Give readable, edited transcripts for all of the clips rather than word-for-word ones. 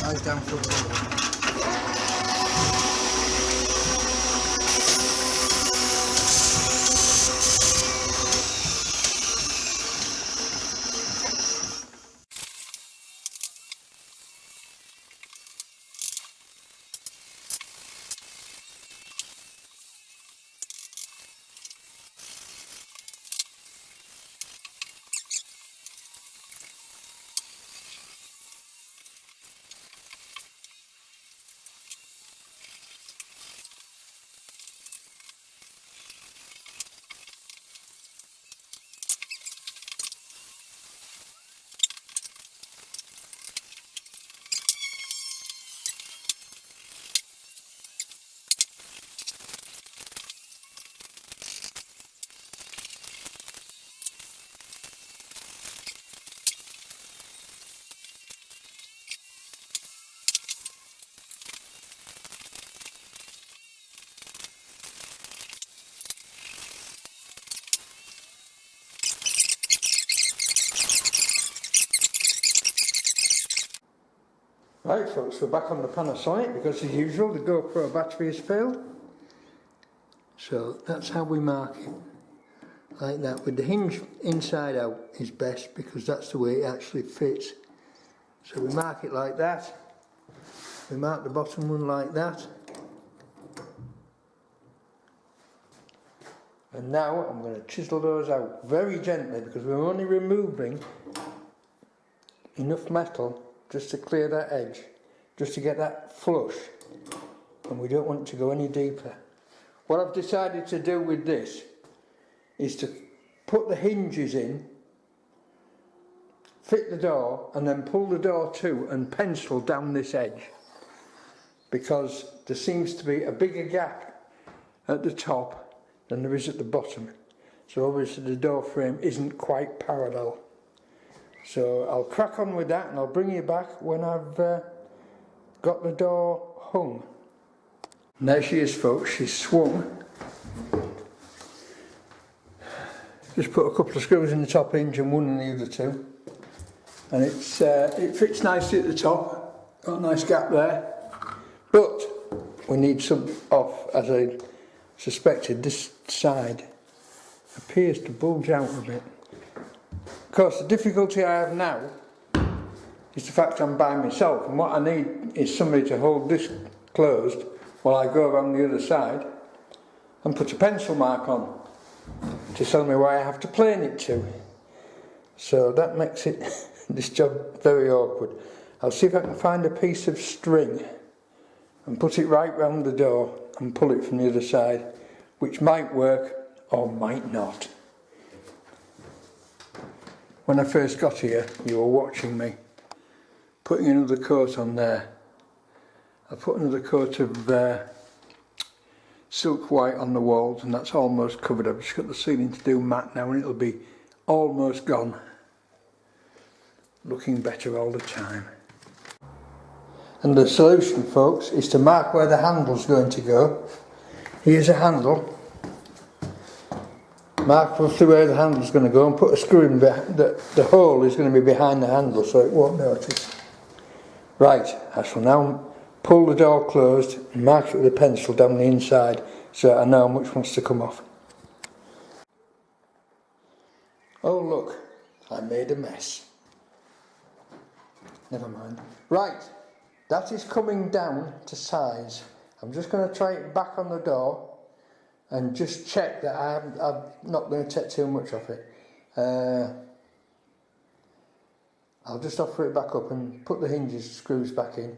Eyes down for the Right folks, we're back on the Panasonic because as usual the GoPro battery has failed. So that's how we mark it. Like that, with the hinge inside out is best because that's the way it actually fits. So we mark it like that. We mark the bottom one like that. And now I'm going to chisel those out very gently because we're only removing enough metal just to clear that edge, just to get that flush, and we don't want it to go any deeper. What I've decided to do with this is to put the hinges in, fit the door, and then pull the door to and pencil down this edge, because there seems to be a bigger gap at the top than there is at the bottom. So obviously the door frame isn't quite parallel. So I'll crack on with that and I'll bring you back when I've got the door hung. And there she is folks, she's swung. Just put a couple of screws in the top hinge and one in the other two. And it fits nicely at the top, got a nice gap there. But we need some off, as I suspected. This side appears to bulge out a bit. Of course, the difficulty I have now is the fact I'm by myself, and what I need is somebody to hold this closed while I go around the other side and put a pencil mark on to tell me where I have to plane it to. So that makes it this job very awkward. I'll see if I can find a piece of string and put it right round the door and pull it from the other side, which might work or might not. When I first got here, you were watching me putting another coat on there. I put another coat of silk white on the walls and that's almost covered. I've just got the ceiling to do matte now and it'll be almost gone. Looking better all the time. And the solution, folks, is to mark where the handle's going to go. Here's a handle. Mark roughly where the handle's going to go and put a screw in the hole is going to be behind the handle so it won't notice. Right, I shall now pull the door closed and mark it with a pencil down the inside so I know which wants to come off. Oh look, I made a mess. Never mind. Right, that is coming down to size. I'm just going to try it back on the door and just check that I'm not going to take too much off it. I'll just offer it back up and put the hinges, screws back in,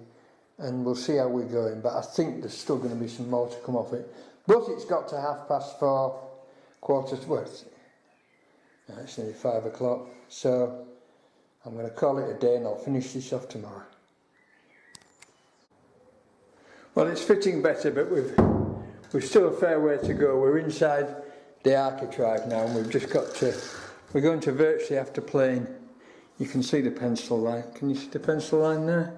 and we'll see how we're going. But I think there's still going to be some more to come off it. But it's got to 4:30, quarter to, well, it's nearly 5 o'clock. So I'm going to call it a day and I'll finish this off tomorrow. Well, it's fitting better, but we've still a fair way to go. We're inside the architrave now and we're going to virtually have to plane. You can see the pencil line. Can you see the pencil line there?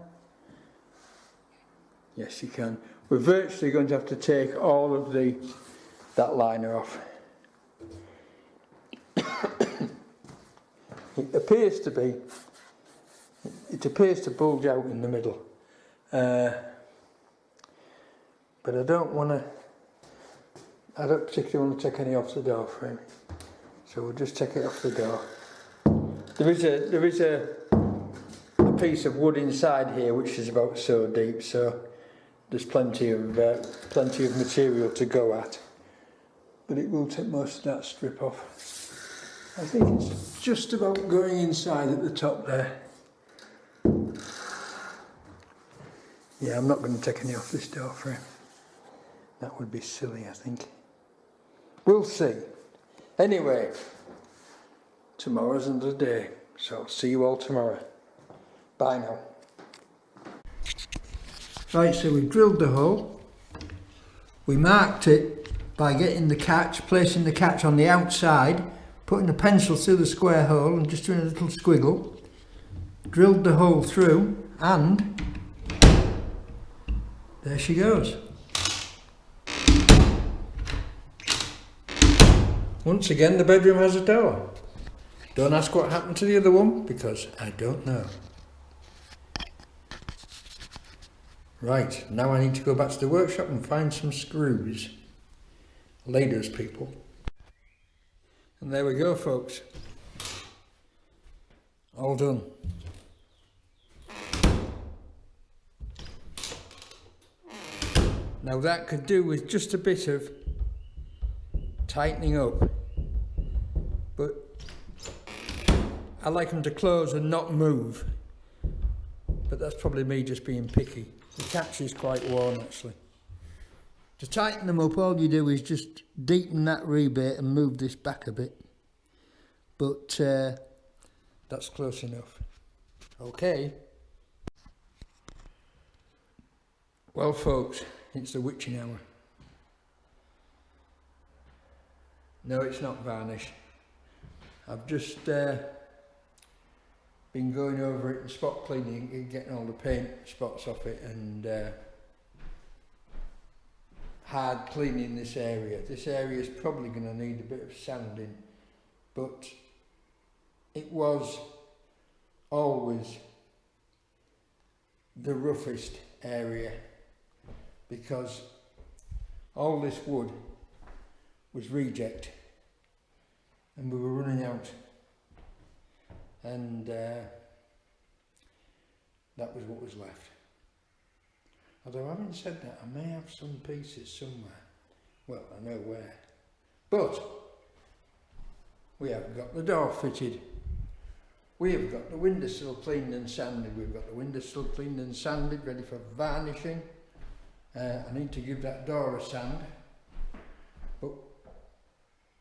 Yes, you can. We're virtually going to have to take all of that liner off. It appears to bulge out in the middle. But I don't particularly want to take any off the door frame, so we'll just take it off the door. There is a piece of wood inside here which is about so deep, so there's plenty of material to go at, but it will take most of that strip off. I think it's just about going inside at the top there. Yeah, I'm not going to take any off this door frame. That would be silly, I think. We'll see. Anyway, tomorrow's another day, so I'll see you all tomorrow. Bye now. Right, so we've drilled the hole. We marked it by getting the catch, placing the catch on the outside, putting a pencil through the square hole and just doing a little squiggle. Drilled the hole through, and there she goes. Once again, the bedroom has a door. Don't ask what happened to the other one, because I don't know. Right, now I need to go back to the workshop and find some screws. Ladies, people. And there we go, folks. All done. Now that could do with just a bit of tightening up, but I like them to close and not move, but that's probably me just being picky. The catch is quite worn actually. To tighten them up, all you do is just deepen that rebate and move this back a bit, but that's close enough. Okay. Well folks, it's the witching hour. No, it's not varnish. I've just been going over it and spot cleaning and getting all the paint spots off it, and hard cleaning this area. This area is probably going to need a bit of sanding, but it was always the roughest area because all this wood was reject and we were running out, and that was what was left. Although having said that, I may have some pieces somewhere. Well, I know where. But we have got the door fitted. We have got the windowsill cleaned and sanded. We've got the windowsill cleaned and sanded, ready for varnishing. I need to give that door a sand. But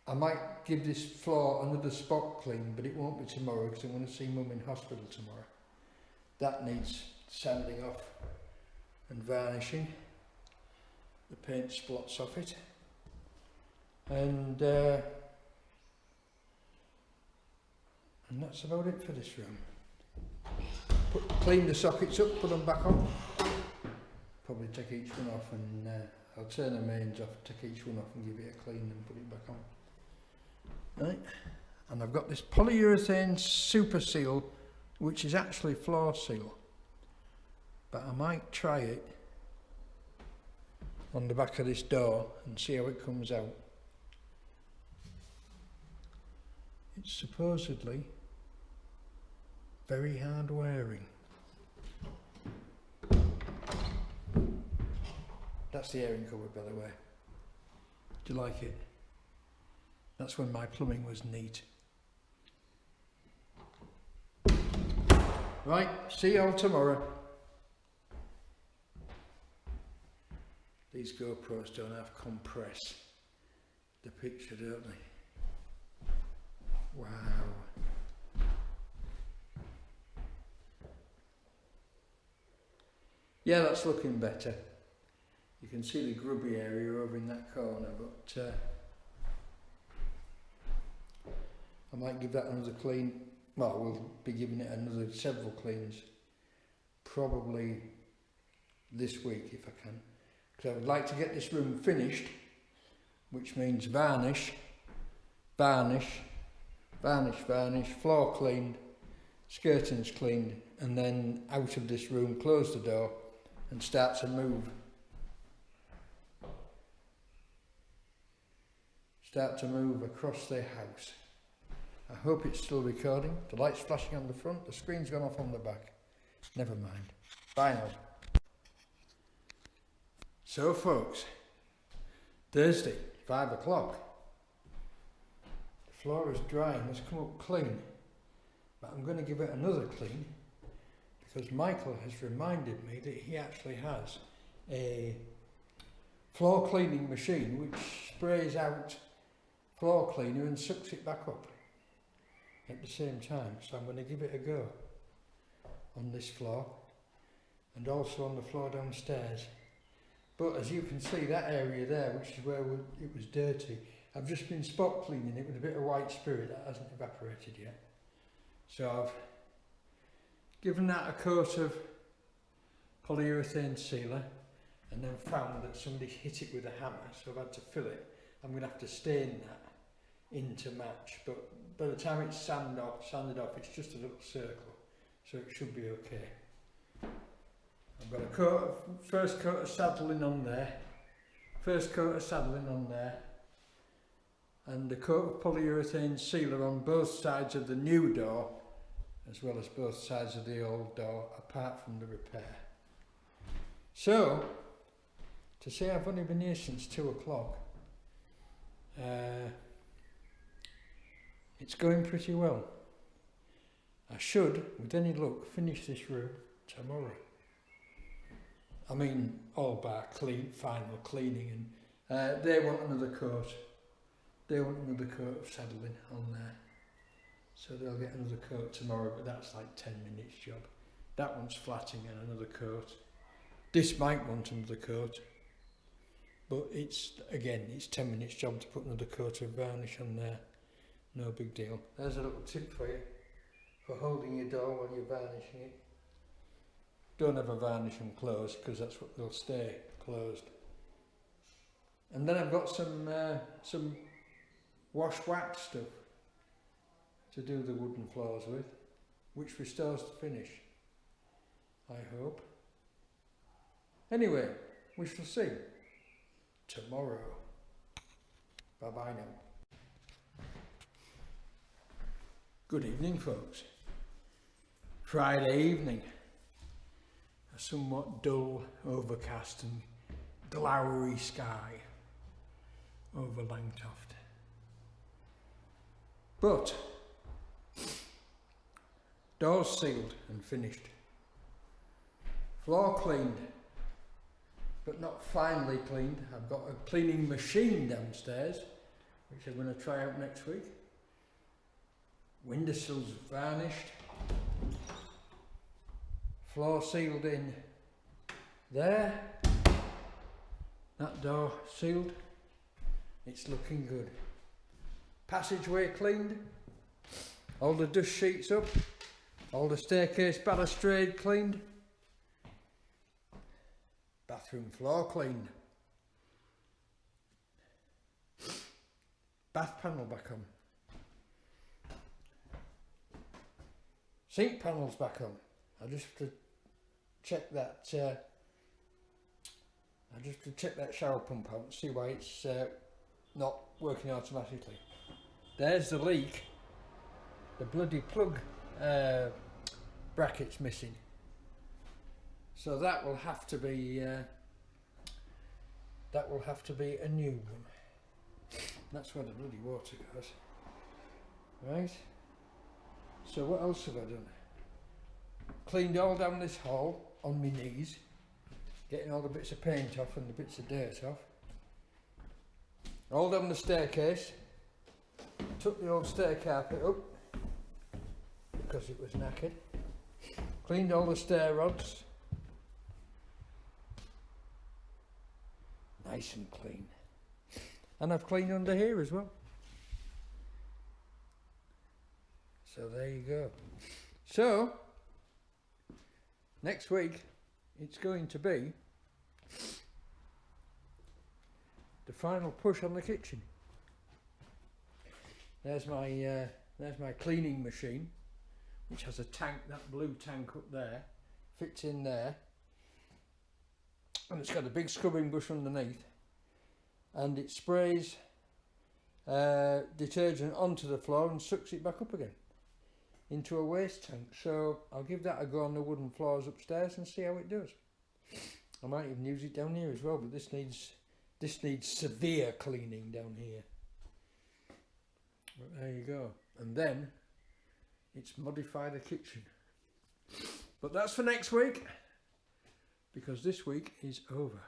I might give this floor another spot clean, but it won't be tomorrow because I'm going to see Mum in hospital tomorrow. That needs sanding off and varnishing, the paint splots off it, and that's about it for this room. Clean the sockets up, put them back on, probably take each one off, and I'll turn the mains off, take each one off and give it a clean and put it back on. Right, and I've got this polyurethane super seal, which is actually floor seal, but I might try it on the back of this door and see how it comes out. It's supposedly very hard wearing. That's the airing cupboard, by the way. Do you like it? That's when my plumbing was neat. Right, see you all tomorrow. These GoPros don't have compress the picture, don't they? Wow. Yeah, that's looking better. You can see the grubby area over in that corner, but I might give that another clean. Well, we'll be giving it another several cleans, probably this week if I can, because I would like to get this room finished, which means varnish, varnish, varnish, varnish, floor cleaned, skirtings cleaned, and then out of this room, close the door and start to move. Start to move across the house. I hope it's still recording. The light's flashing on the front, the screen's gone off on the back. Never mind. Bye now. So folks, Thursday, 5 o'clock. The floor is dry and has come up clean. But I'm going to give it another clean because Michael has reminded me that he actually has a floor cleaning machine which sprays out floor cleaner and sucks it back up at the same time. So I'm going to give it a go on this floor and also on the floor downstairs. But as you can see, that area there, which is where it was dirty, I've just been spot cleaning it with a bit of white spirit that hasn't evaporated yet. So I've given that a coat of polyurethane sealer and then found that somebody hit it with a hammer, so I've had to fill it. I'm going to have to stain that in to match, but by the time it's sanded off, it's just a little circle, so it should be okay. I've got a first coat of saddling on there, and a coat of polyurethane sealer on both sides of the new door, as well as both sides of the old door, apart from the repair. So, to say I've only been here since 2 o'clock, it's going pretty well. I should, with any luck, finish this room tomorrow. I mean, all bar final cleaning, and they want another coat. They want another coat of saddling on there. So they'll get another coat tomorrow, but that's like 10 minutes job. That one's flatting and another coat. This might want another coat, but it's 10 minutes job to put another coat of varnish on there. No big deal. There's a little tip for you for holding your door while you're varnishing it. Don't ever varnish them closed because that's what they'll stay closed. And then I've got some wash wax stuff to do the wooden floors with, which restores the finish, I hope. Anyway, we shall see tomorrow. Bye bye now. Good evening, folks. Friday evening. A somewhat dull, overcast and glowery sky over Langtoft. But doors sealed and finished. Floor cleaned, but not finally cleaned. I've got a cleaning machine downstairs, which I'm going to try out next week. Windowsills varnished. Floor sealed in there. That door sealed. It's looking good. Passageway cleaned. All the dust sheets up. All the staircase balustrade cleaned. Bathroom floor cleaned. Bath panel back on. Sink panels back on. I just have to check that. Shower pump out and see why it's not working automatically. There's the leak. The bloody plug bracket's missing. So that will have to be a new one. That's where the bloody water goes. Right. So what else have I done? Cleaned all down this hall on my knees, getting all the bits of paint off and the bits of dirt off. All down the staircase, took the old stair carpet up because it was knackered. Cleaned all the stair rods, nice and clean. And I've cleaned under here as well. So there you go. So next week it's going to be the final push on the kitchen. There's my cleaning machine, which has a tank, that blue tank up there, fits in there. and it's got a big scrubbing brush underneath, and it sprays detergent onto the floor and sucks it back up again into a waste tank. So I'll give that a go on the wooden floors upstairs and see how it does. I might even use it down here as well, but this needs severe cleaning down here. But there you go. And then it's modify the kitchen. But that's for next week, because this week is over.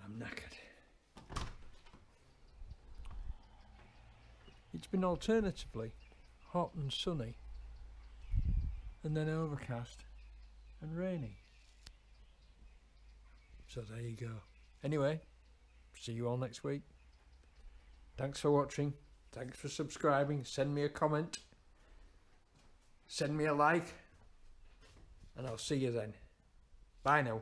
I'm knackered. It's been alternatively hot and sunny, and then overcast and rainy. So there you go. Anyway, see you all next week. Thanks for watching. Thanks for subscribing. Send me a comment. Send me a like. And I'll see you then. Bye now.